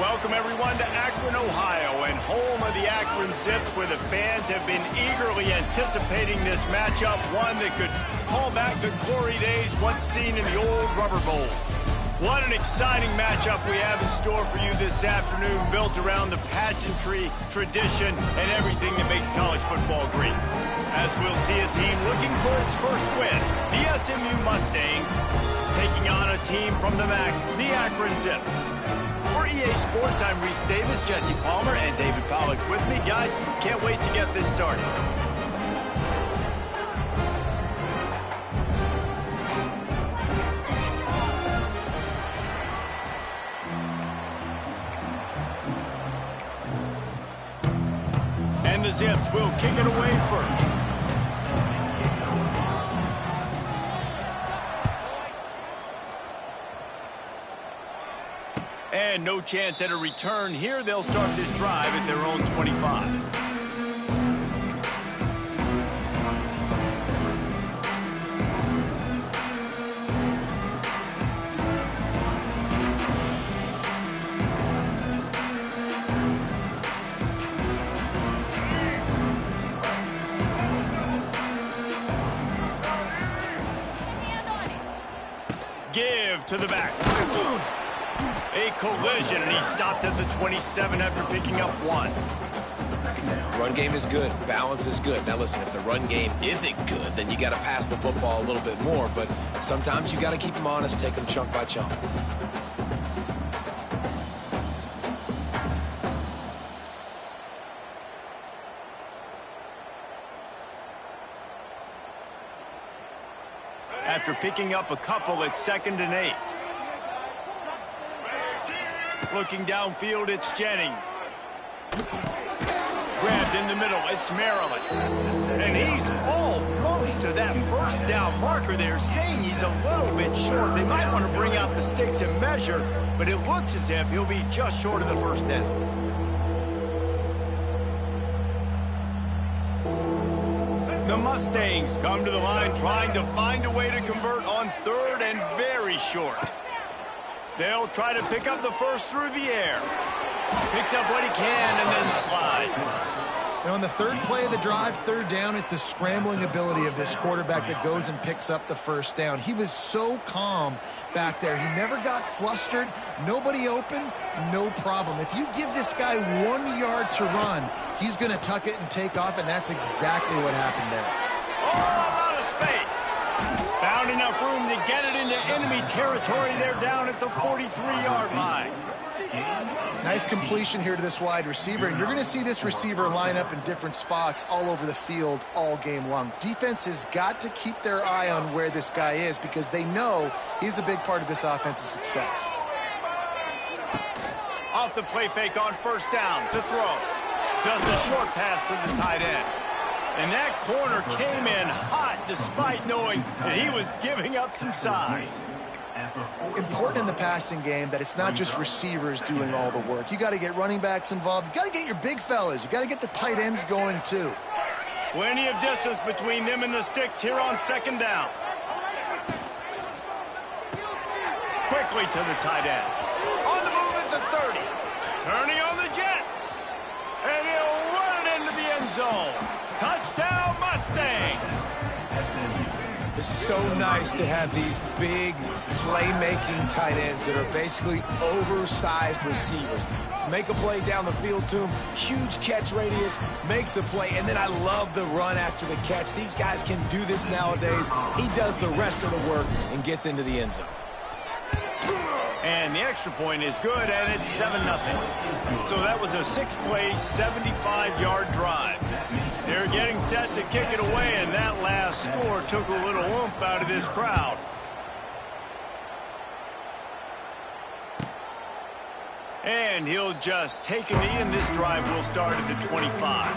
Welcome, everyone, to Akron, Ohio, and home of the Akron Zips, where the fans have been eagerly anticipating this matchup, one that could call back the glory days once seen in the old Rubber Bowl. What an exciting matchup we have in store for you this afternoon, built around the pageantry, tradition, and everything that makes college football great. As we'll see a team looking for its first win, the SMU Mustangs, taking on a team from the MAC, the Akron Zips. For EA Sports, I'm Reese Davis, Jesse Palmer, and David Pollack with me. Guys, can't wait to get this started. And the Zips will kick it away first. And no chance at a return here. They'll start this drive at their own 25. Give to the back. A collision, and he stopped at the 27 after picking up one. Run game is good. Balance is good. Now listen, if the run game isn't good, then you got to pass the football a little bit more. But sometimes you got to keep them honest, take them chunk by chunk. After picking up a couple, it's 2nd and 8. Looking downfield, it's Jennings. Grabbed in the middle, it's Maryland. And he's almost to that first down marker there, saying he's a little bit short. They might want to bring out the sticks and measure, but it looks as if he'll be just short of the first down. The Mustangs come to the line trying to find a way to convert on 3rd and very short. They'll try to pick up the first through the air. Picks up what he can and then slides. And on the 3rd play of the drive, 3rd down, it's the scrambling ability of this quarterback that goes and picks up the first down. He was so calm back there. He never got flustered. Nobody open, no problem. If you give this guy 1 yard to run, he's going to tuck it and take off, and that's exactly what happened there. Oh, out of space. Found enough room to get it into enemy territory. They're down at the 43-yard line. Nice completion here to this wide receiver, and you're going to see this receiver line up in different spots all over the field all game long. Defense has got to keep their eye on where this guy is because they know he's a big part of this offense's success. Off the play fake on 1st down to throw. Does the short pass to the tight end. And that corner came in hot despite knowing that he was giving up some size. Important in the passing game that it's not just receivers doing all the work. You got to get running backs involved. You got to get your big fellas. You got to get the tight ends going too. Plenty of distance between them and the sticks here on 2nd down. Quickly to the tight end. On the move at the 30. Turning on the Jets. And he'll run it into the end zone. Touchdown, Mustangs! It's so nice to have these big playmaking tight ends that are basically oversized receivers. Make a play down the field to him, huge catch radius, makes the play, and then I love the run after the catch. These guys can do this nowadays. He does the rest of the work and gets into the end zone. And the extra point is good, and it's 7-0. So that was a 6-play, 75-yard drive. They're getting set to kick it away, and that last score took a little oomph out of this crowd. And he'll just take a knee, and this drive will start at the 25.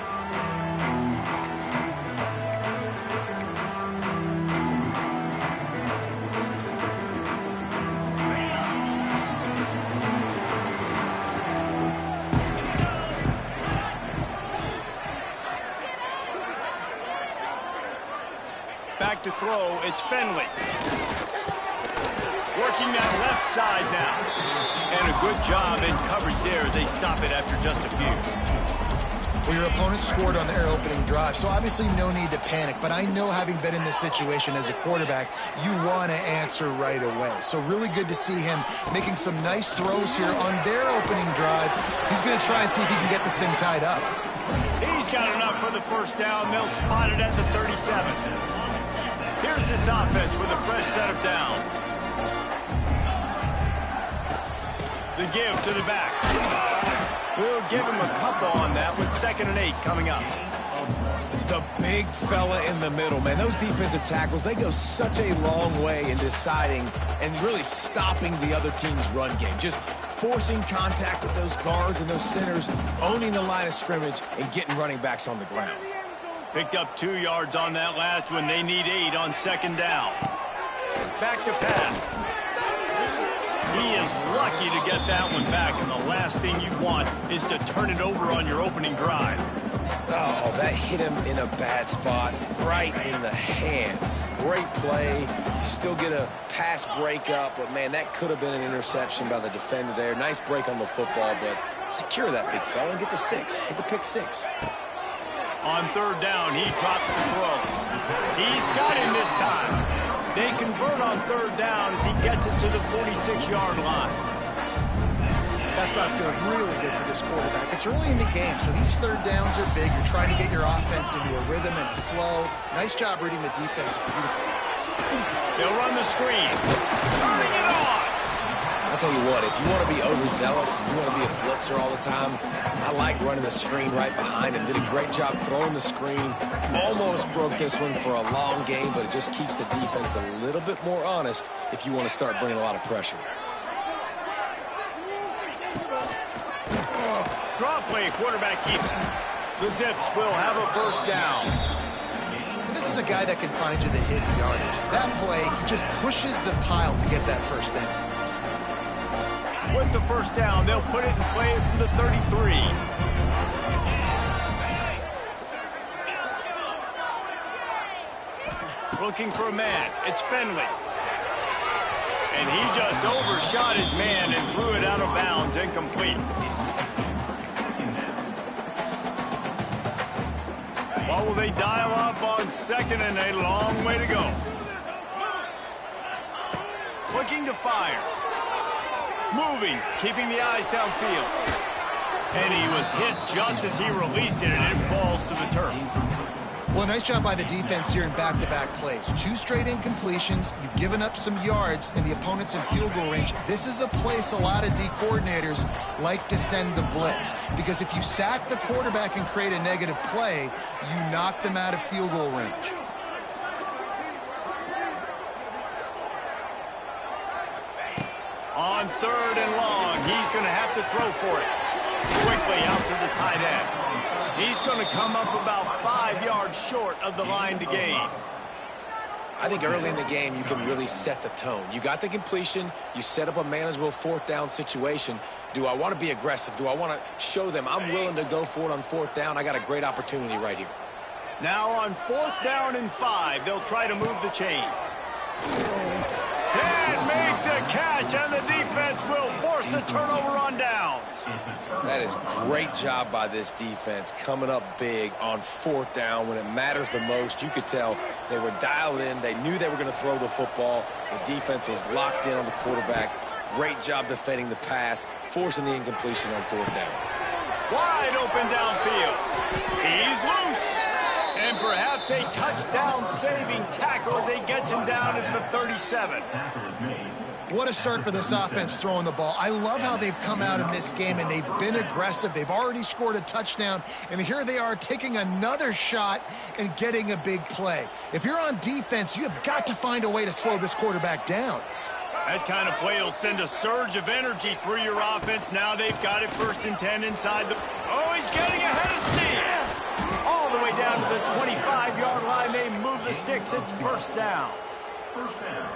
Back to throw, it's Finley. working that left side now. And a good job in coverage there as they stop it after just a few. Well, your opponent scored on their opening drive, so obviously no need to panic. But I know, having been in this situation as a quarterback, you want to answer right away. So really good to see him making some nice throws here on their opening drive. He's going to try and see if he can get this thing tied up. He's got enough for the first down. They'll spot it at the 37. Here's this offense with a fresh set of downs. The give to the back. We'll give him a couple on that with 2nd and 8 coming up. The big fella in the middle, man. Those defensive tackles, they go such a long way in deciding and really stopping the other team's run game. Just forcing contact with those guards and those centers, owning the line of scrimmage, and getting running backs on the ground. Picked up 2 yards on that last one. They need 8 on 2nd down. Back to pass. He is lucky to get that one back, and the last thing you want is to turn it over on your opening drive. Oh, that hit him in a bad spot, right in the hands. Great play. You still get a pass breakup, but, man, that could have been an interception by the defender there. Nice break on the football, but secure that big fella and get the 6. Get the pick 6. On 3rd down, he drops the throw. He's got him this time. They convert on 3rd down as he gets it to the 46-yard line. That's got to feel really good for this quarterback. It's early in the game, so these 3rd downs are big. You're trying to get your offense into a rhythm and a flow. Nice job reading the defense. Beautiful. They'll run the screen. Turning it on. I'll tell you what, if you want to be overzealous, if you want to be a blitzer all the time, I like running the screen right behind him. Did a great job throwing the screen. Almost broke this one for a long game, but it just keeps the defense a little bit more honest if you want to start bringing a lot of pressure. Draw play, quarterback keeps it. The Zips will have a 1st down. And this is a guy that can find you the hidden yardage. That play, he just pushes the pile to get that 1st down. With the 1st down, they'll put it in play from the 33. Looking for a man. It's Finley. And he just overshot his man and threw it out of bounds, incomplete. What will they dial up on 2nd and a long way to go? Looking to fire. Moving, keeping the eyes downfield. And he was hit just as he released it, and it falls to the turf. Well, nice job by the defense here in back-to-back plays. 2 straight incompletions. You've given up some yards, and the opponent's in field goal range. This is a place a lot of D coordinators like to send the blitz, because if you sack the quarterback and create a negative play, you knock them out of field goal range. On 3rd and long, he's going to have to throw for it. Quickly out to the tight end. He's going to come up about 5 yards short of the line to gain. I think early in the game, you can really set the tone. You got the completion. You set up a manageable 4th down situation. Do I want to be aggressive? Do I want to show them I'm willing to go for it on 4th down? I got a great opportunity right here. Now on 4th down and 5, they'll try to move the chains. Can't make the catch, and the defense will force the turnover on downs. That is great job by this defense, coming up big on 4th down when it matters the most. You could tell they were dialed in. They knew they were going to throw the football. The defense was locked in on the quarterback. Great job defending the pass, forcing the incompletion on 4th down. Wide open downfield. He's loose. And perhaps a touchdown-saving tackle as he gets him down at the 37. What a start for this offense throwing the ball. I love how they've come out in this game, and they've been aggressive. They've already scored a touchdown, and here they are taking another shot and getting a big play. If you're on defense, you have got to find a way to slow this quarterback down. That kind of play will send a surge of energy through your offense. Now they've got it 1st and 10 inside the... Oh, he's getting ahead of steam. All the way down to the 25-yard line. They move the sticks. It's 1st down.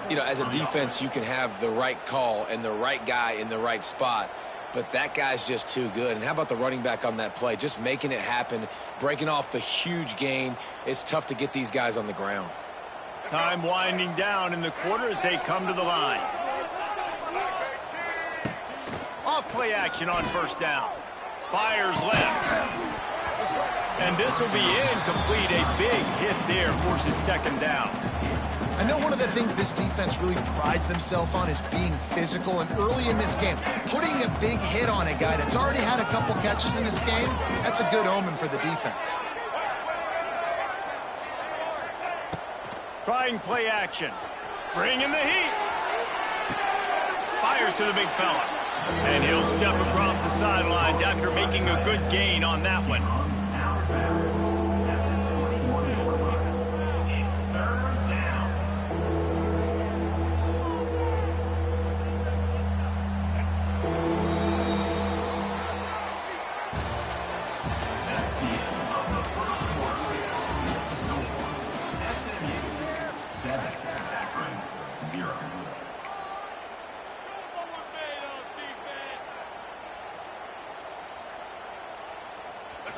You know, as a defense, you can have the right call and the right guy in the right spot, but that guy's just too good. And how about the running back on that play? Just making it happen, breaking off the huge gain. It's tough to get these guys on the ground. Time winding down in the quarter as they come to the line. play action on first down. Fires left. And this will be incomplete. A big hit there, forces second down. I know one of the things this defense really prides themselves on is being physical, and early in this game, putting a big hit on a guy that's already had a couple catches in this game, that's a good omen for the defense. Trying play action. Bringing the heat. Fires to the big fella. And he'll step across the sidelines after making a good gain on that one.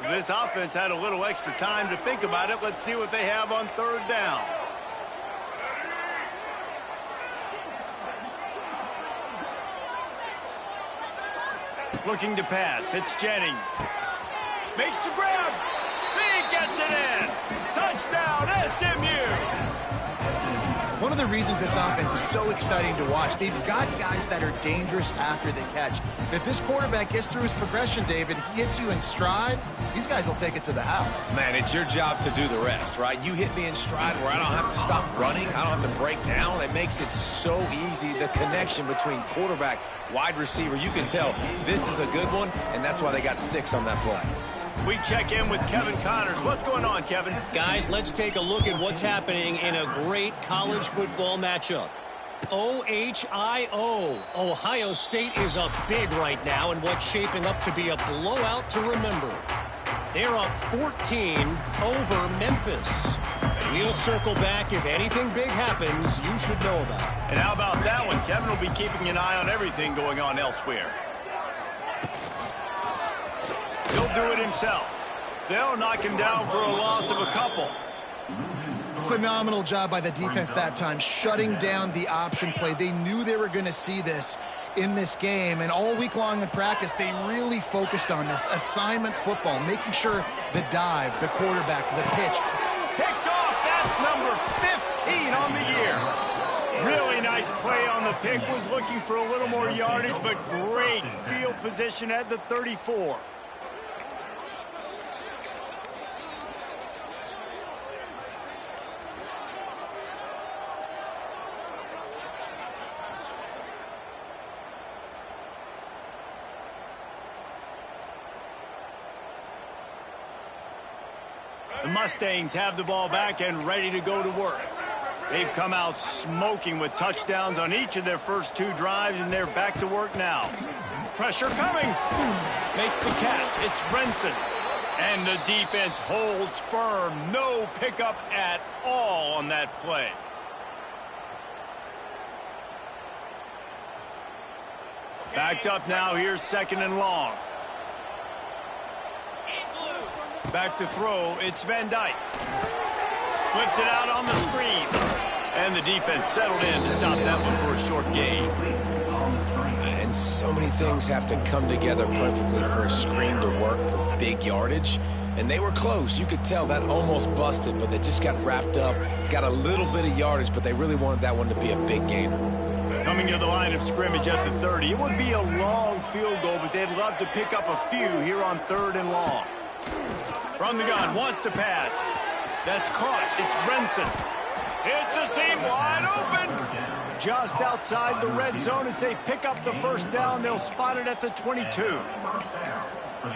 This offense had a little extra time to think about it. Let's see what they have on third down. Looking to pass. It's Jennings. Makes the grab. He gets it in. Touchdown, SMU. One of the reasons this offense is so exciting to watch, they've got guys that are dangerous after the catch. And if this quarterback gets through his progression, David, he hits you in stride, these guys will take it to the house. Man, it's your job to do the rest, right? You hit me in stride where I don't have to stop running. I don't have to break down. It makes it so easy. The connection between quarterback, wide receiver, you can tell this is a good one, and that's why they got 6 on that play. We check in with Kevin Connors. What's going on, Kevin? Guys, let's take a look at what's happening in a great college football matchup. OHIO. Ohio State is up big right now in what's shaping up to be a blowout to remember. They're up 14 over Memphis. We'll circle back if anything big happens you should know about. And how about that one? Kevin will be keeping an eye on everything going on elsewhere. He'll do it himself. They'll knock him down for a loss of a couple. Phenomenal job by the defense that time, shutting down the option play. They knew they were going to see this in this game, and all week long in practice, they really focused on this assignment football, making sure the dive, the quarterback, the pitch. Picked off. That's number 15 on the year. Really nice play on the pick. Was looking for a little more yardage, but great field position at the 34. The Mustangs have the ball back and ready to go to work. They've come out smoking with touchdowns on each of their first 2 drives, and they're back to work now. Pressure coming. Makes the catch. It's Brenson. And the defense holds firm. No pickup at all on that play. Backed up now. Here's 2nd and long. Back to throw, it's Van Dyke. Flips it out on the screen. And the defense settled in to stop that one for a short gain. And so many things have to come together perfectly for a screen to work for big yardage. And they were close. You could tell that almost busted, but they just got wrapped up, got a little bit of yardage, but they really wanted that one to be a big gainer. Coming to the line of scrimmage at the 30. It would be a long field goal, but they'd love to pick up a few here on 3rd and long. From the gun, wants to pass. That's caught. It's Brenson. It's a seam wide open. Just outside the red zone as they pick up the first down. They'll spot it at the 22.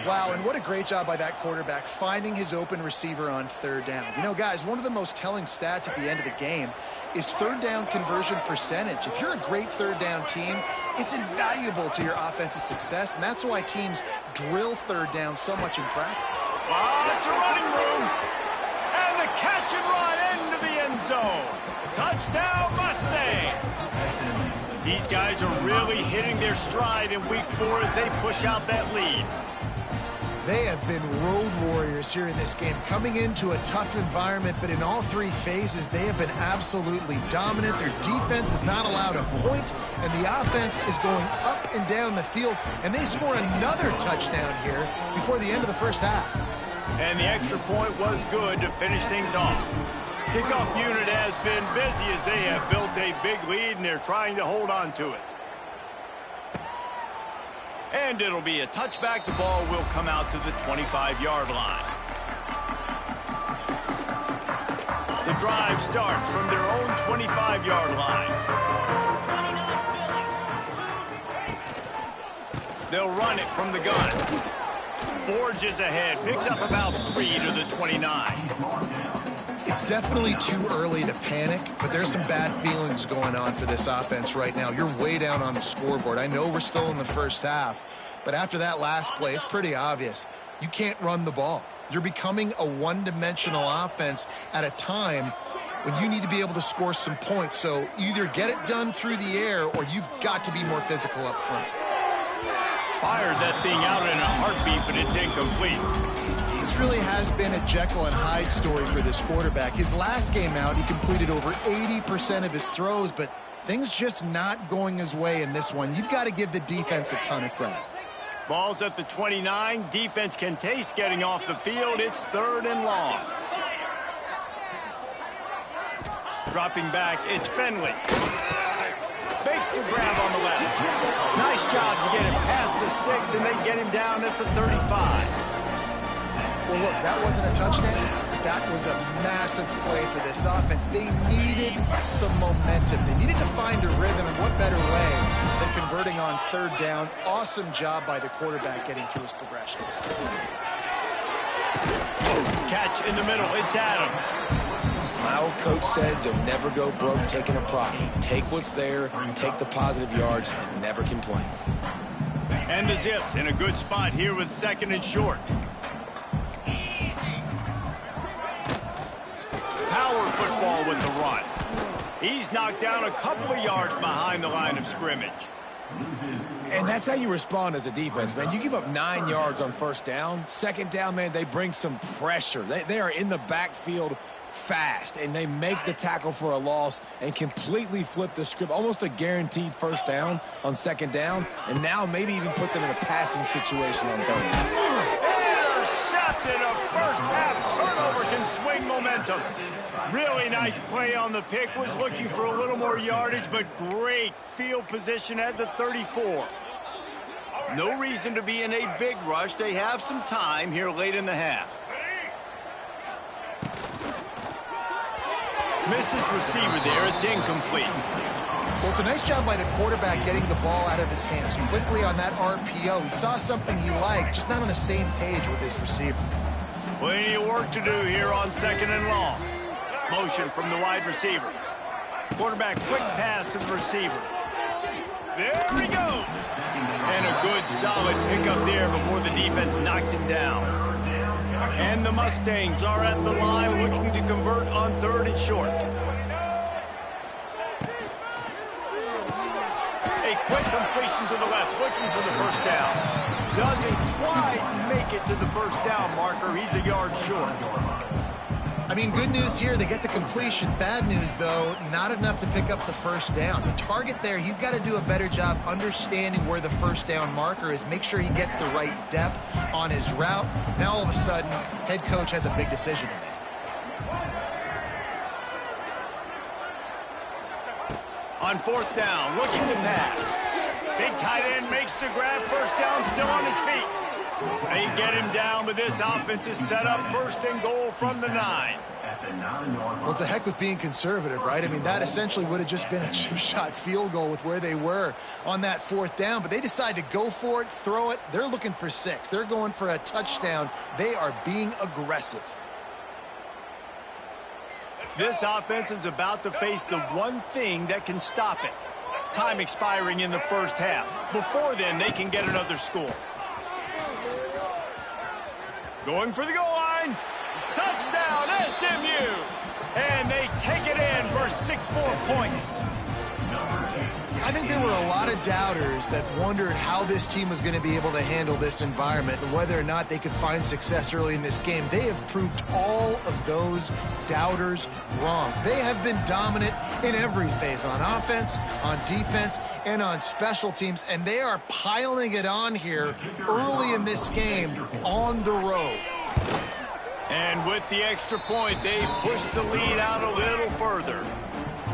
Wow, and what a great job by that quarterback finding his open receiver on 3rd down. You know, guys, one of the most telling stats at the end of the game is 3rd down conversion percentage. If you're a great 3rd down team, it's invaluable to your offensive success, and that's why teams drill 3rd down so much in practice. Lots of running room. And the catch and run into the end zone. Touchdown, Mustangs. These guys are really hitting their stride in week 4 as they push out that lead. They have been road warriors here in this game, coming into a tough environment, but in all three phases, they have been absolutely dominant. Their defense is not allowed a point, and the offense is going up and down the field, and they score another touchdown here before the end of the first half. And the extra point was good to finish things off. Kickoff unit has been busy as they have built a big lead, and they're trying to hold on to it. And it'll be a touchback. The ball will come out to the 25-yard line. The drive starts from their own 25-yard line. They'll run it from the gun. Forges ahead, picks up about 3 to the 29. It's definitely too early to panic, but there's some bad feelings going on for this offense right now. You're way down on the scoreboard. I know we're still in the first half, but after that last play, it's pretty obvious. You can't run the ball. You're becoming a one-dimensional offense at a time when you need to be able to score some points. So either get it done through the air or you've got to be more physical up front. Fired that thing out in a heartbeat, but it's incomplete. This really has been a Jekyll and Hyde story for this quarterback. His last game out, he completed over 80% of his throws, but things just not going his way in this one. You've got to give the defense a ton of credit. Ball's at the 29. Defense can taste getting off the field. It's 3rd and long. Dropping back, it's Finley. Makes the grab on the left. Nice job to get him past the sticks, and they get him down at the 35. Well, look, that wasn't a touchdown. That was a massive play for this offense. They needed some momentum. They needed to find a rhythm, and what better way than converting on 3rd down. Awesome job by the quarterback getting through his progression. Catch in the middle. It's Adams. My old coach said you'll never go broke taking a profit. Take what's there, take the positive yards, and never complain. And the Zips in a good spot here with 2nd and short. Power football with the run. He's knocked down a couple of yards behind the line of scrimmage. And that's how you respond as a defense, man. You give up 9 yards on 1st down. 2nd down, man, they bring some pressure. They are in the backfield fast, and they make the tackle for a loss and completely flip the script. Almost a guaranteed 1st down on 2nd down, and now maybe even put them in a passing situation on 3rd down. Intercepted. A first half turnover can swing momentum. Really nice play on the pick. Was looking for a little more yardage, but great field position at the 34. No reason to be in a big rush. They have some time here late in the half. Missed his receiver there. It's incomplete. Well, it's a nice job by the quarterback getting the ball out of his hands quickly on that RPO. He saw something he liked, just not on the same page with his receiver. Plenty of work to do here on 2nd and long. Motion from the wide receiver. Quarterback quick pass to the receiver. There he goes. And a good solid pickup there before the defense knocks him down. And the Mustangs are at the line looking to convert on 3rd and short. A quick completion to the left, looking for the 1st down. Doesn't quite make it to the 1st down marker. He's a yard short. I mean, good news here, they get the completion. Bad news, though, not enough to pick up the 1st down. The target there, he's got to do a better job understanding where the 1st down marker is, make sure he gets the right depth on his route. Now, all of a sudden, head coach has a big decision to make. On 4th down, looking to pass. Big tight end makes the grab. 1st down, still on his feet. They get him down, but this offense is set up 1st and goal from the 9. Well, it's a heck with being conservative, right? I mean, that essentially would have just been a chip-shot field goal with where they were on that 4th down, but they decide to go for it, throw it. They're looking for 6. They're going for a touchdown. They are being aggressive. This offense is about to face the one thing that can stop it. Time expiring in the 1st half. Before then, they can get another score. Going for the goal line. Touchdown, SMU. And they take it in for 6 more points. I think there were a lot of doubters that wondered how this team was going to be able to handle this environment and whether or not they could find success early in this game. They have proved all of those doubters wrong. They have been dominant in every phase, on offense, on defense, and on special teams, and they are piling it on here early in this game on the road. And with the extra point, they push the lead out a little further.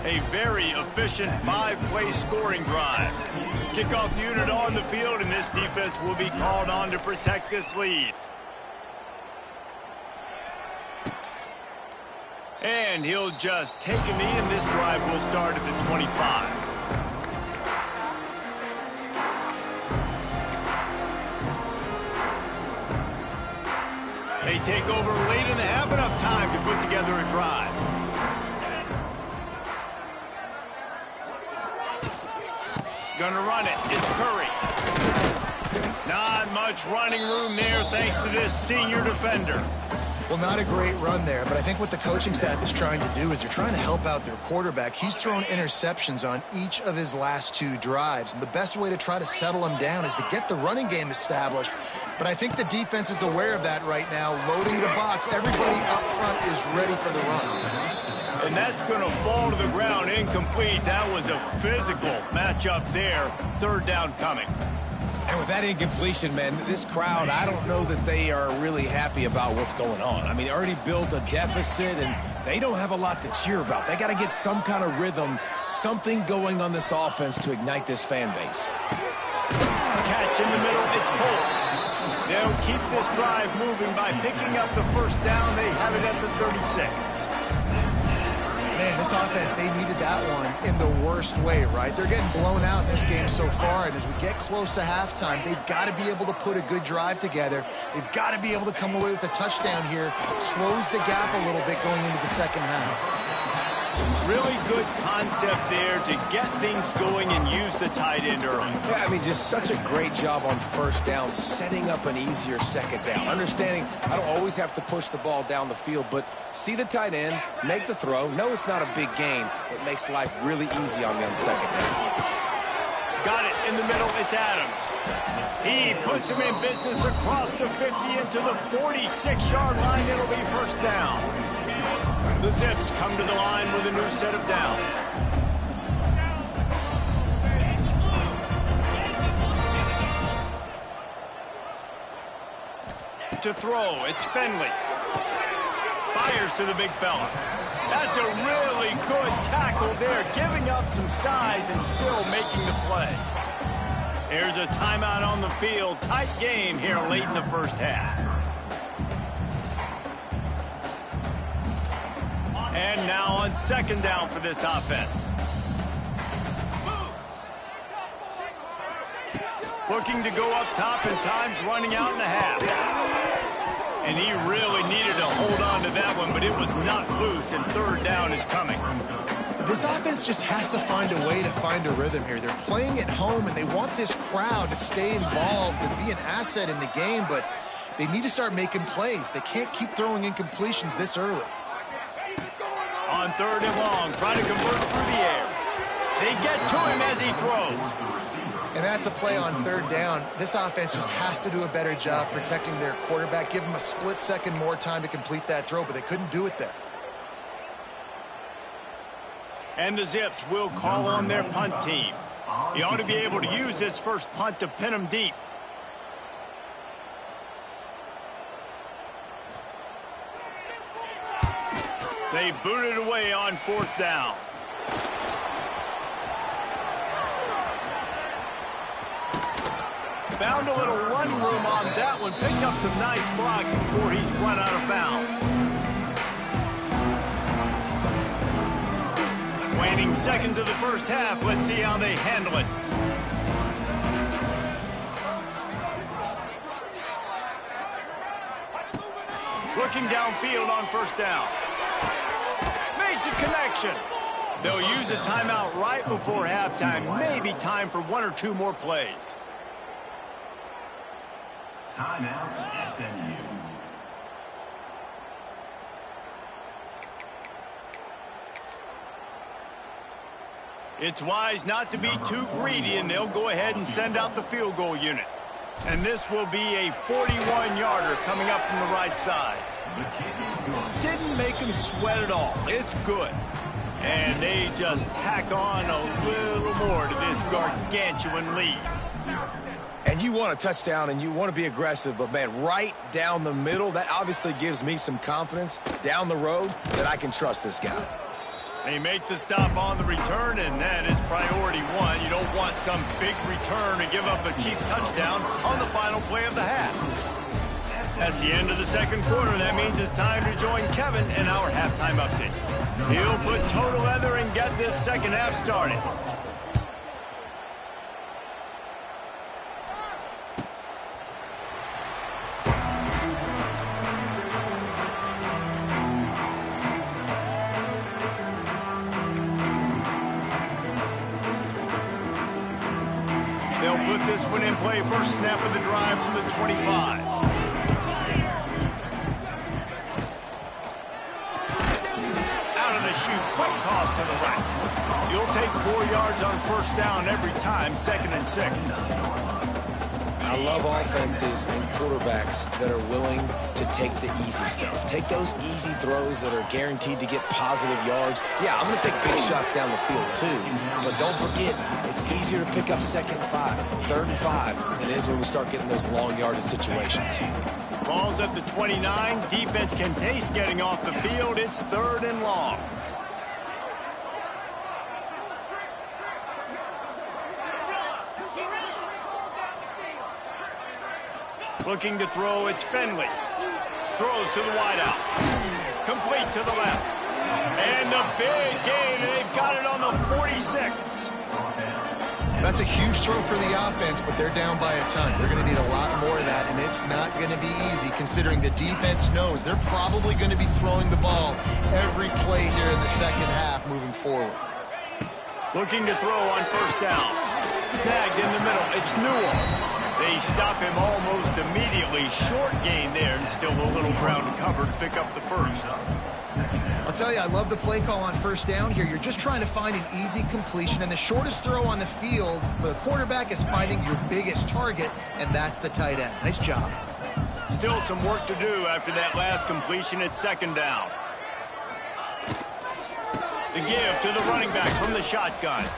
A very efficient 5-play scoring drive. Kickoff unit on the field, and this defense will be called on to protect this lead. And he'll just take a knee, and this drive will start at the 25. They take over late and have enough time to put together a drive. Gonna run it. It's Curry. Not much running room there thanks to this senior defender. Well, not a great run there, but I think what the coaching staff is trying to do is they're trying to help out their quarterback. He's thrown interceptions on each of his last 2 drives, and the best way to try to settle him down is to get the running game established. But I think the defense is aware of that right now, loading the box. Everybody up front is ready for the run. And that's going to fall to the ground incomplete. That was a physical matchup there. 3rd down coming. And with that incompletion, man, this crowd, I don't know that they are really happy about what's going on. I mean, they already built a deficit, and they don't have a lot to cheer about. They got to get some kind of rhythm, something going on this offense to ignite this fan base. Catch in the middle. It's pulled. They'll keep this drive moving by picking up the 1st down. They have it at the 36. Man, this offense, they needed that one in the worst way, right? They're getting blown out in this game so far, and as we get close to halftime, they've got to be able to put a good drive together. They've got to be able to come away with a touchdown here, close the gap a little bit going into the second half. Really good concept there to get things going and use the tight end early. Yeah, I mean, just such a great job on 1st down, setting up an easier 2nd down. Understanding I don't always have to push the ball down the field, but see the tight end, make the throw. No, it's not a big gain. It makes life really easy on me on 2nd down. Got it in the middle. It's Adams. He puts him in business across the 50 into the 46-yard line. It'll be 1st down. The Zips come to the line with a new set of downs. To throw, it's Finley. Fires to the big fella. That's a really good tackle there, giving up some size and still making the play. Here's a timeout on the field. Tight game here late in the 1st half. And now on 2nd down for this offense. Looking to go up top, and time's running out in a half. And he really needed to hold on to that one, but it was not loose, and 3rd down is coming. This offense just has to find a way to find a rhythm here. They're playing at home, and they want this crowd to stay involved and be an asset in the game, but they need to start making plays. They can't keep throwing incompletions this early. On 3rd and long, trying to convert through the air. They get to him as he throws. And that's a play on 3rd down. This offense just has to do a better job protecting their quarterback. Give them a split second more time to complete that throw, but they couldn't do it there. And the Zips will call on their punt team. He ought to be able to use this 1st punt to pin them deep. They boot it away on 4th down. Found a little running room on that one. Picked up some nice blocks before he's run out of bounds. Waning seconds of the 1st half. Let's see how they handle it. Looking downfield on 1st down. Makes a connection. They'll use a timeout right before halftime. Maybe time for 1 or 2 more plays. Timeout, SMU. It's wise not to be too greedy, and they'll go ahead and send out the field goal unit. And this will be a 41-yarder coming up from the right side. Didn't make him sweat at all. It's good. And they just tack on a little more to this gargantuan lead. And you want a touchdown and you want to be aggressive, but, man, right down the middle, that obviously gives me some confidence down the road that I can trust this guy. They make the stop on the return, and that is priority one. You don't want some big return to give up a cheap touchdown on the final play of the half. That's the end of the second quarter. That means it's time to join Kevin in our halftime update. He'll put toe to leather and get this second half started. They'll put this one in play. First snap of the drive from the 25. Out of the chute, quick toss to the right. You'll take 4 yards on first down every time, 2nd and 6. I love offenses and quarterbacks that are willing to take the easy stuff. Take those easy throws that are guaranteed to get positive yards. Yeah, I'm going to take big shots down the field too, but don't forget, it's easier to pick up 2nd and 5, 3rd and 5 than it is when we start getting those long yardage situations. Ball's at the 29. Defense can taste getting off the field. It's 3rd and long. Looking to throw, it's Finley. Throws to the wideout. Complete to the left. And the big gain, and they've got it on the 46. That's a huge throw for the offense, but they're down by a ton. They're going to need a lot more of that, and it's not going to be easy considering the defense knows they're probably going to be throwing the ball every play here in the second half moving forward. Looking to throw on first down. Snagged in the middle. It's Newell. They stop him almost immediately. Short gain there, and still a little ground to cover to pick up the first. I'll tell you, I love the play call on first down here. You're just trying to find an easy completion, and the shortest throw on the field for the quarterback is finding your biggest target, and that's the tight end. Nice job. Still some work to do after that last completion. It's 2nd down. The give to the running back from the shotgun.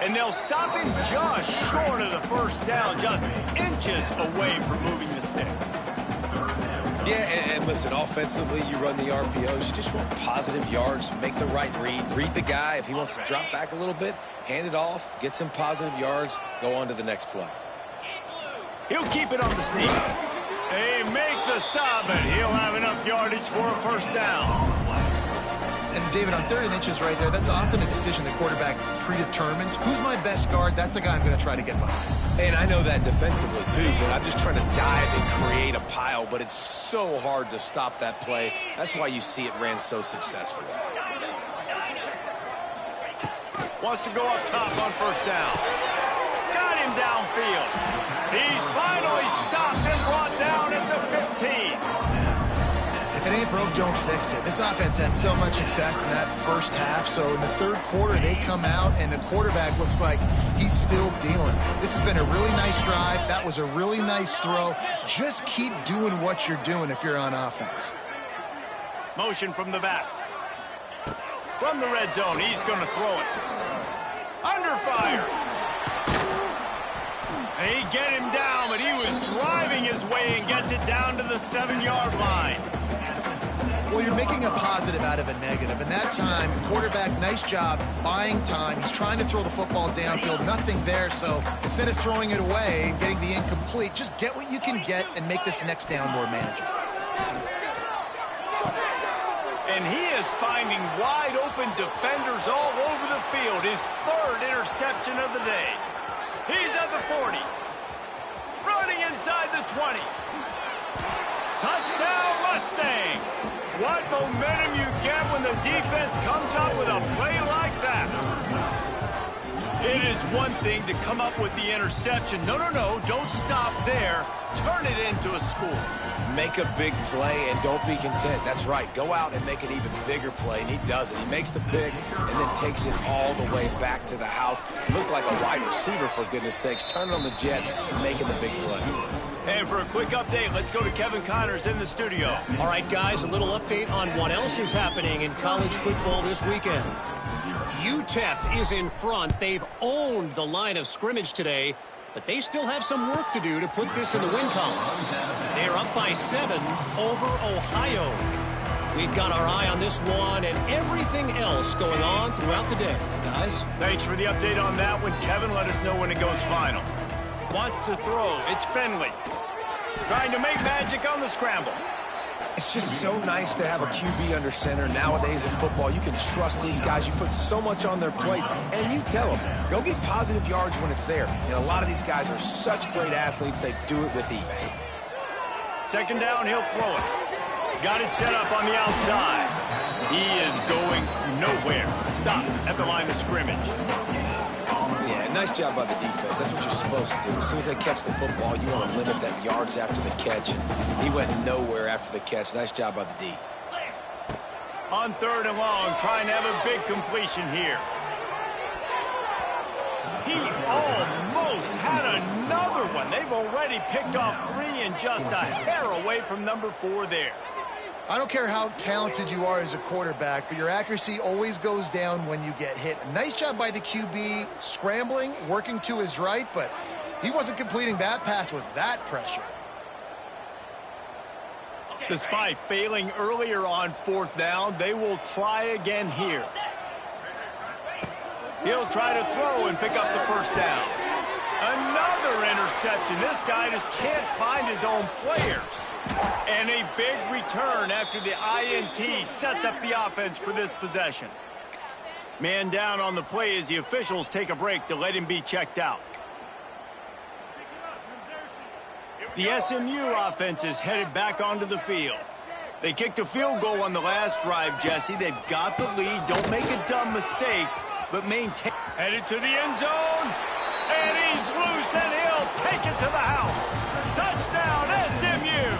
And they'll stop him just short of the first down, just inches away from moving the sticks. Yeah, and listen, offensively, you run the RPOs. You just want positive yards, make the right read. Read the guy. If he wants to drop back a little bit, hand it off, get some positive yards, go on to the next play. He'll keep it on the sneak. They make the stop, and he'll have enough yardage for a first down. And, David, on 3rd and inches right there, that's often a decision the quarterback predetermines. Who's my best guard? That's the guy I'm going to try to get behind. And I know that defensively, too, but I'm just trying to dive and create a pile, but it's so hard to stop that play. That's why you see it ran so successfully. Wants to go up top on first down. Got him downfield. He's finally stopped and brought down at the 15. If it ain't broke, don't fix it. This offense had so much success in that first half, so in the 3rd quarter, they come out, and the quarterback looks like he's still dealing. This has been a really nice drive. That was a really nice throw. Just keep doing what you're doing if you're on offense. Motion from the back. From the red zone, he's going to throw it. Under fire. They get him down, but he was driving his way and gets it down to the 7-yard line. Well, you're making a positive out of a negative, and that time, quarterback, nice job, buying time. He's trying to throw the football downfield, nothing there, so instead of throwing it away and getting the incomplete, just get what you can get and make this next down more manageable. And he is finding wide-open defenders all over the field. His 3rd interception of the day. He's at the 40. Running inside the 20. Touchdown, Mustangs! What momentum you get when the defense comes up with a play like that. It is one thing to come up with the interception. No, don't stop there. Turn it into a score. Make a big play and don't be content. That's right. Go out and make an even bigger play, and he does it. He makes the pick and then takes it all the way back to the house. He looked like a wide receiver, for goodness sakes. Turning on the Jets, making the big play. And for a quick update, let's go to Kevin Connors in the studio. All right, guys, a little update on what else is happening in college football this weekend. UTEP is in front. They've owned the line of scrimmage today, but they still have some work to do to put this in the win column. They're up by 7 over Ohio. We've got our eye on this one and everything else going on throughout the day. Guys? Thanks for the update on that one. Kevin, let us know when it goes final. Wants to throw. It's Finley. Trying to make magic on the scramble. It's just so nice to have a QB under center. Nowadays in football, you can trust these guys. You put so much on their plate, and you tell them, go get positive yards when it's there. And a lot of these guys are such great athletes, they do it with ease. Second down, he'll throw it. Got it set up on the outside. He is going nowhere. Stop at the line of scrimmage. Yeah, nice job by the defense. That's what you're supposed to do. As soon as they catch the football, you want to limit that yards after the catch. And he went nowhere after the catch. Nice job by the D. On third and long, trying to have a big completion here. He almost had another one. They've already picked off 3 and just a hair away from number 4 there. I don't care how talented you are as a quarterback, but your accuracy always goes down when you get hit. Nice job by the QB, scrambling, working to his right, but he wasn't completing that pass with that pressure. Despite failing earlier on fourth down, they will try again here. He'll try to throw and pick up the first down. Another interception. This guy just can't find his own players. And a big return after the INT sets up the offense for this possession. Man down on the play as the officials take a break to let him be checked out. The SMU offense is headed back onto the field. They kicked a field goal on the last drive, Jesse. They've got the lead. Don't make a dumb mistake, but maintain. Headed to the end zone. And he's loose, and he'll take it to the house. Touchdown, SMU.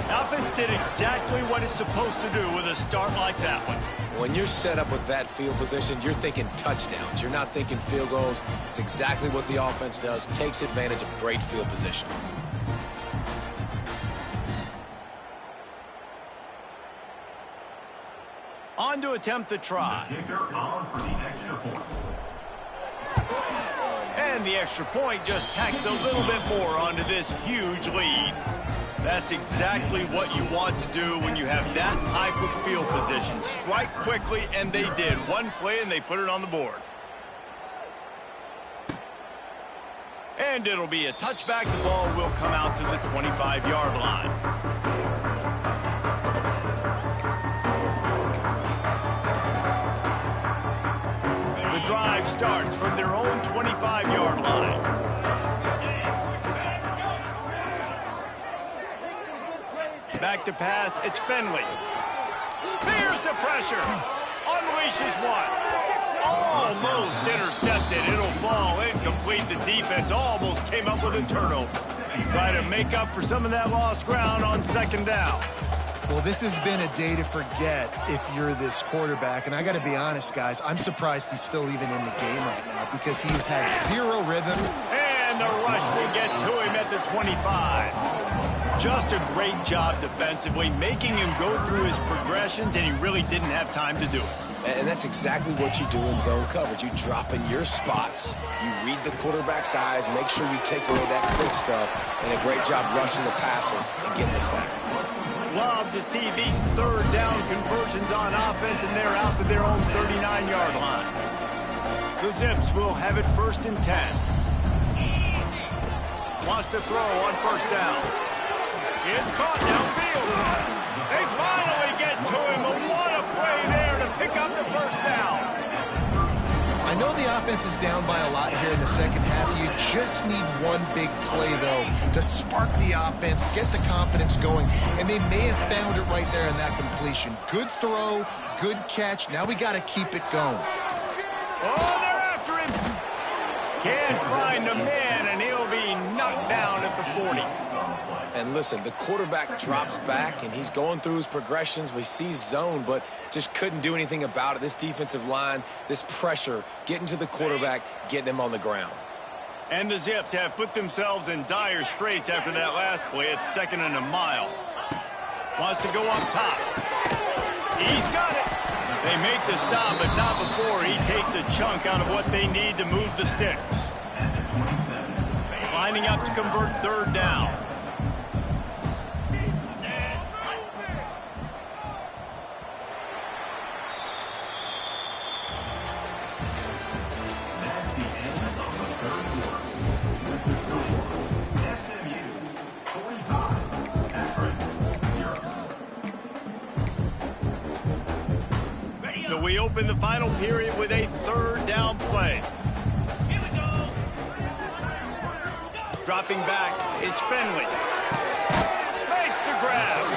Offense did exactly what it's supposed to do with a start like that one. When you're set up with that field position, you're thinking touchdowns. You're not thinking field goals. It's exactly what the offense does. Takes advantage of great field position. On to attempt the try. And the extra point just tacks a little bit more onto this huge lead. That's exactly what you want to do when you have that type of field position. Strike quickly, and they did. One play, and they put it on the board. And it'll be a touchback. The ball will come out to the 25-yard line. The drive starts from their own 25-yard line. Back to pass, it's Finley. Here's the pressure. Unleashes one. Almost intercepted. It'll fall incomplete. The defense almost came up with a turnover. Try to make up for some of that lost ground on second down. Well, this has been a day to forget if you're this quarterback. And I got to be honest, guys, I'm surprised he's still even in the game right now because he's had zero rhythm. And the rush will get to him at the 25. Just a great job defensively, making him go through his progressions, and he really didn't have time to do it. And that's exactly what you do in zone coverage. You drop in your spots, you read the quarterback's eyes, make sure you take away that quick stuff, and a great job rushing the passer and getting the sack. Love to see these third down conversions on offense, and they're out to their own 39-yard line. The Zips will have it 1st and 10. Wants to throw on first down. It's caught downfield. They finally get to him, but what a play there to pick up the first down. I know the offense is down by a lot here in the second half. You just need one big play, though, to spark the offense, get the confidence going, and they may have found it right there in that completion. Good throw, good catch. Now we got to keep it going. Oh, they're after Can't find the man, and he'll be knocked down at the 40. And listen, the quarterback drops back, and he's going through his progressions. We see zone, but just couldn't do anything about it. This defensive line, this pressure, getting to the quarterback, getting him on the ground. And the Zips have put themselves in dire straits after that last play. It's 2nd and a mile. Wants to go up top. He's got it. They make the stop, but not before he takes a chunk out of what they need to move the sticks. Lining up to convert 3rd down. So we open the final period with a 3rd down play. Here we go. Dropping back, it's Finley. Makes the grab.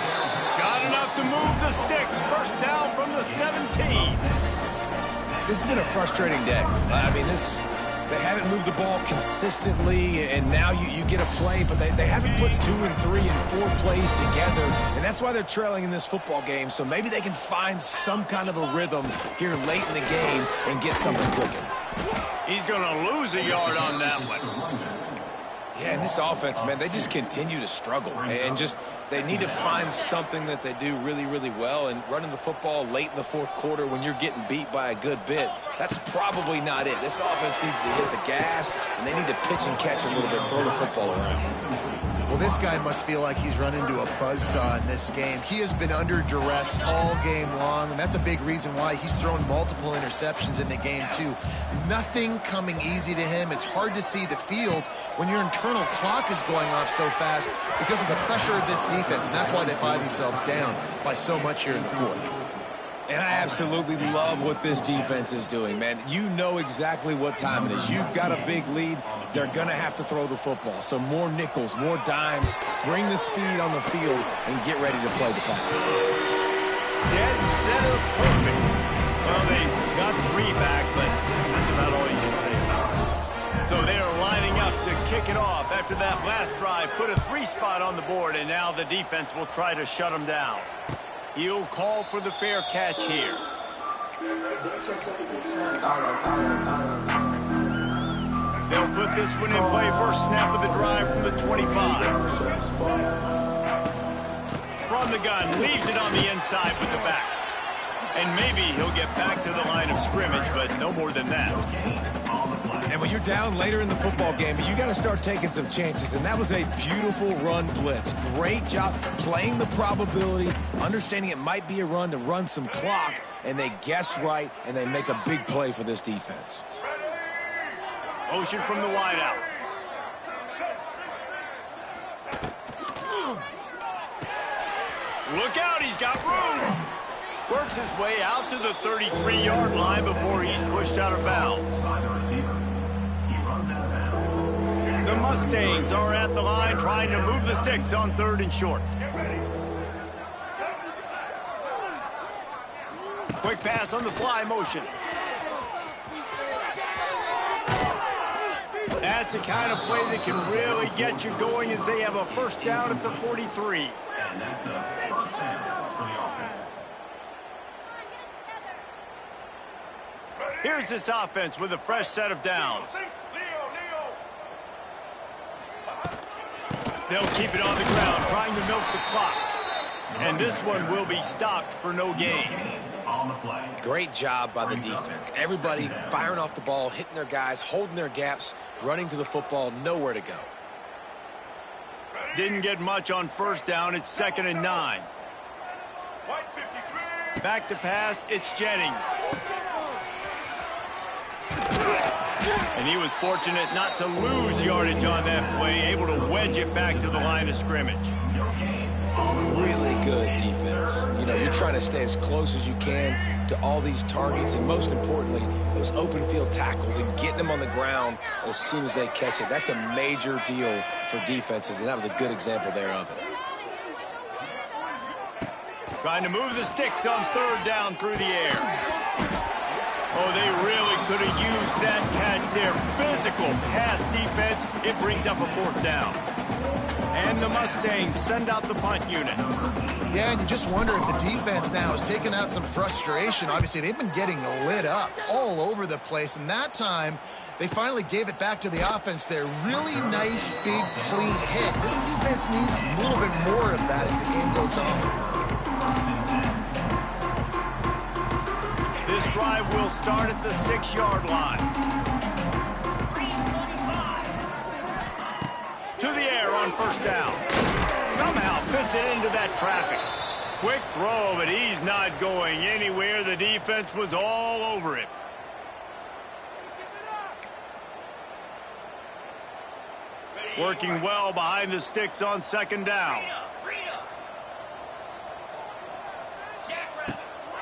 Got enough to move the sticks. 1st down from the 17. This has been a frustrating day. I mean, they haven't moved the ball consistently, and now you get a play, but they haven't put 2 and 3 and 4 plays together, and that's why they're trailing in this football game. So maybe they can find some kind of a rhythm here late in the game and get something cooking. He's going to lose a yard on that one. Yeah, and this offense, man, they just continue to struggle, and just they need to find something that they do really, really well, and running the football late in the 4th quarter when you're getting beat by a good bit, that's probably not it. This offense needs to hit the gas, and they need to pitch and catch a little bit, throw the football around. Well, this guy must feel like he's run into a buzzsaw in this game. He has been under duress all game long, and that's a big reason why he's thrown multiple interceptions in the game, too. Nothing coming easy to him. It's hard to see the field when your internal clock is going off so fast because of the pressure of this defense, and that's why they find themselves down by so much here in the 4th. And I absolutely love what this defense is doing, man. You know exactly what time it is. You've got a big lead. They're going to have to throw the football. So more nickels, more dimes, bring the speed on the field, and get ready to play the pass. Dead center perfect. Well, they got 3 back, but that's about all you can say about it. So they are lining up to kick it off after that last drive. Put a 3 spot on the board, and now the defense will try to shut them down. He'll call for the fair catch here. They'll put this one in play. First snap of the drive from the 25. From the gun, leaves it on the inside with the back. And maybe he'll get back to the line of scrimmage, but no more than that. And when you're down later in the football game, you got to start taking some chances. And that was a beautiful run blitz. Great job playing the probability, understanding it might be a run to run some clock, and they guess right, and they make a big play for this defense. Motion from the wideout. Look out, he's got room. Works his way out to the 33-yard line before he's pushed out of bounds. The Mustangs are at the line trying to move the sticks on 3rd and short. Quick pass on the fly motion. That's the kind of play that can really get you going as they have a 1st down at the 43. And that's a 1st down for the offense. Here's this offense with a fresh set of downs. They'll keep it on the ground, trying to milk the clock. And this one will be stopped for no gain. Great job by the defense. Everybody firing off the ball, hitting their guys, holding their gaps, running to the football, nowhere to go. Didn't get much on 1st down. It's 2nd and 9. Back to pass, it's Jennings. And he was fortunate not to lose yardage on that play, able to wedge it back to the line of scrimmage. Really good defense. You know, you're trying to stay as close as you can to all these targets, and most importantly, those open field tackles and getting them on the ground as soon as they catch it. That's a major deal for defenses, and that was a good example there of it. Trying to move the sticks on 3rd down through the air. Oh, they really could have used that catch there. Physical pass defense. It brings up a 4th down. And the Mustangs send out the punt unit. Yeah, and you just wonder if the defense now is taking out some frustration. Obviously, they've been getting lit up all over the place, and that time they finally gave it back to the offense there. Really nice, big, clean hit. This defense needs a little bit more of that as the game goes on. This drive will start at the 6-yard line. To the air on 1st down. Somehow fits it into that traffic. Quick throw, but he's not going anywhere. The defense was all over it. Working well behind the sticks on 2nd down.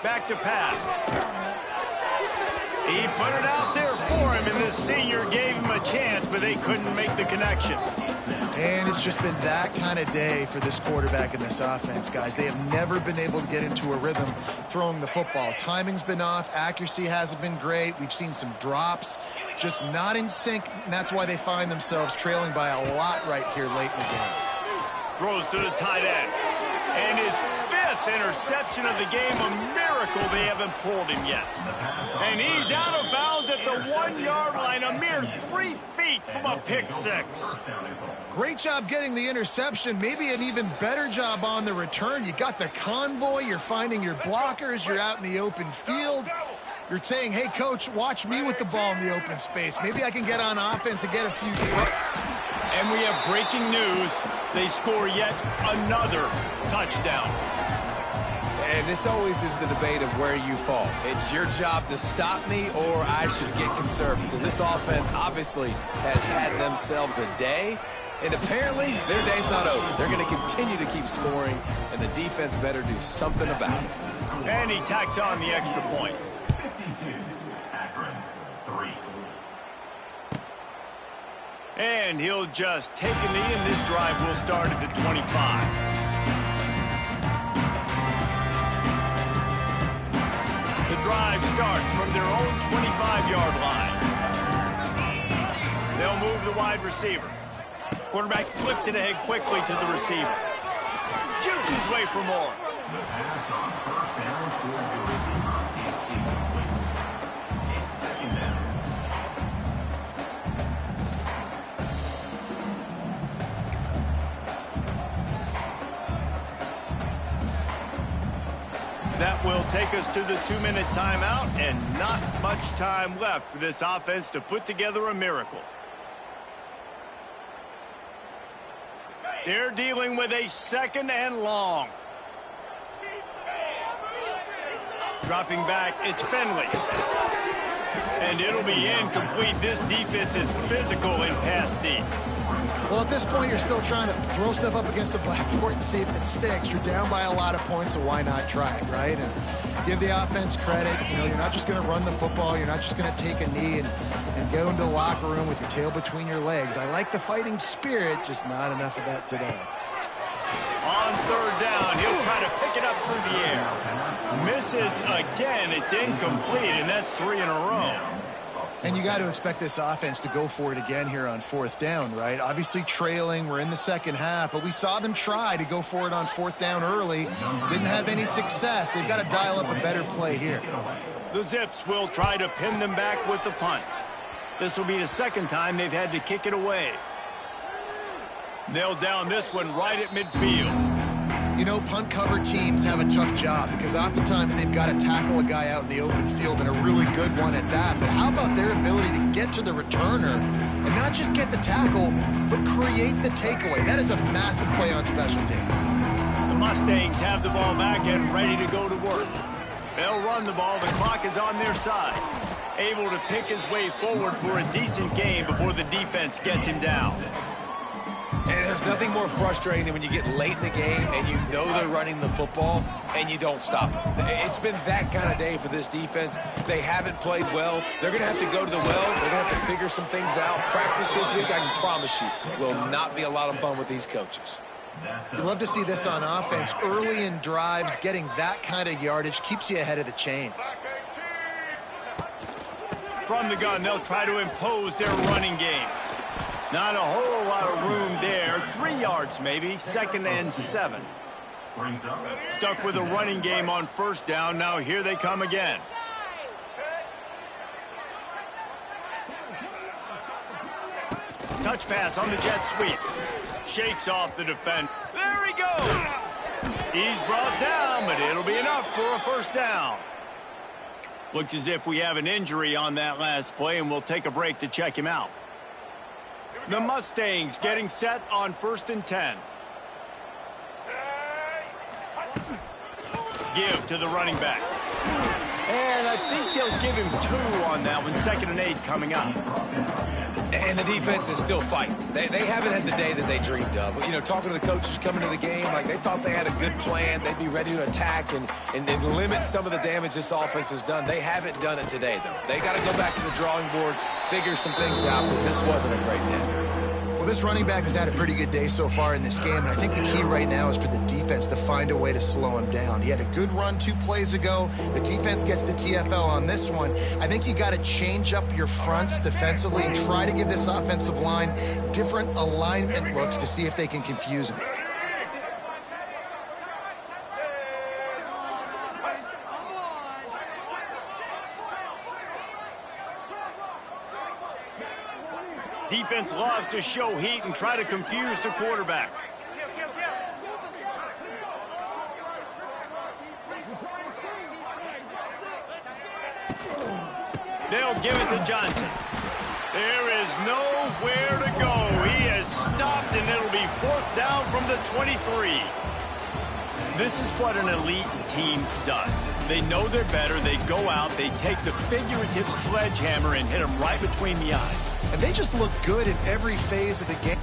Back to pass. He put it out there for him, and this senior gave him a chance, but they couldn't make the connection. And it's just been that kind of day for this quarterback in this offense, guys. They have never been able to get into a rhythm throwing the football. Timing's been off. Accuracy hasn't been great. We've seen some drops, just not in sync, and that's why they find themselves trailing by a lot right here late in the game. Throws to the tight end. And his 5th interception of the game, a miracle they haven't pulled him yet. And he's out of bounds at the 1-yard line, a mere 3 feet from a pick 6. Great job getting the interception, maybe an even better job on the return. You got the convoy, you're finding your blockers, you're out in the open field. You're saying, hey, coach, watch me with the ball in the open space. Maybe I can get on offense and get a few. And we have breaking news. They score yet another touchdown. And this always is the debate of where you fall. It's your job to stop me, or I should get conservative, because this offense obviously has had themselves a day, and apparently their day's not over. They're going to continue to keep scoring, and the defense better do something about it. And he tacks on the extra point. 52, Akron, 3. And he'll just take a knee, and this drive will start at the 25. The drive starts from their own 25-yard line. They'll move the wide receiver. Quarterback flips it ahead quickly to the receiver. Jukes his way for more. The pass on 1st down towards the receiver is incomplete. It's 2nd down. That will take us to the 2-minute timeout, and not much time left for this offense to put together a miracle. They're dealing with a 2nd and long. Dropping back, it's Finley. And it'll be incomplete. This defense is physical in pass deep. Well, at this point, you're still trying to throw stuff up against the blackboard and see if it sticks. You're down by a lot of points, so why not try it, right? And give the offense credit. You know, you're not just going to run the football. You're not just going to take a knee and go into the locker room with your tail between your legs. I like the fighting spirit, just not enough of that today. On 3rd down, he'll try to pick it up through the air. Misses again. It's incomplete, and that's 3 in a row. And you got to expect this offense to go for it again here on 4th down, right? Obviously trailing, we're in the 2nd half, but we saw them try to go for it on 4th down early. Didn't have any success. They've got to dial up a better play here. The Zips will try to pin them back with the punt. This will be the 2nd time they've had to kick it away. They'll down this one right at midfield. You know, punt cover teams have a tough job because oftentimes they've got to tackle a guy out in the open field, and a really good one at that. But how about their ability to get to the returner and not just get the tackle, but create the takeaway? That is a massive play on special teams. The Mustangs have the ball back and ready to go to work. They'll run the ball. The clock is on their side. Able to pick his way forward for a decent game before the defense gets him down. And there's nothing more frustrating than when you get late in the game and you know they're running the football and you don't stop it. It's been that kind of day for this defense. They haven't played well. They're going to have to go to the well. They're going to have to figure some things out. Practice this week, I can promise you, will not be a lot of fun with these coaches. You love to see this on offense. Early in drives, getting that kind of yardage keeps you ahead of the chains. From the gun, they'll try to impose their running game. Not a whole lot of room there. 3 yards maybe, 2nd and 7. Brings up. Stuck with a running game on 1st down. Now here they come again. Touch pass on the jet sweep. Shakes off the defender. There he goes. He's brought down, but it'll be enough for a 1st down. Looks as if we have an injury on that last play, and we'll take a break to check him out. The Mustangs getting set on 1st and 10. Give to the running back. And I think they'll give him 2 on that one. 2nd and 8 coming up. And the defense is still fighting. They haven't had the day that they dreamed of. You know, talking to the coaches coming to the game, like they thought they had a good plan. They'd be ready to attack and limit some of the damage this offense has done. They haven't done it today, though. They got to go back to the drawing board, figure some things out, because this wasn't a great day. Well, this running back has had a pretty good day so far in this game, and I think the key right now is for the defense to find a way to slow him down. He had a good run 2 plays ago. The defense gets the TFL on this one. I think you got to change up your fronts defensively and try to give this offensive line different alignment looks to see if they can confuse him. Defense loves to show heat and try to confuse the quarterback. They'll give it to Johnson. There is nowhere to go. He has stopped, and it'll be 4th down from the 23. This is what an elite team does. They know they're better. They go out. They take the figurative sledgehammer and hit them right between the eyes. And they just look good in every phase of the game.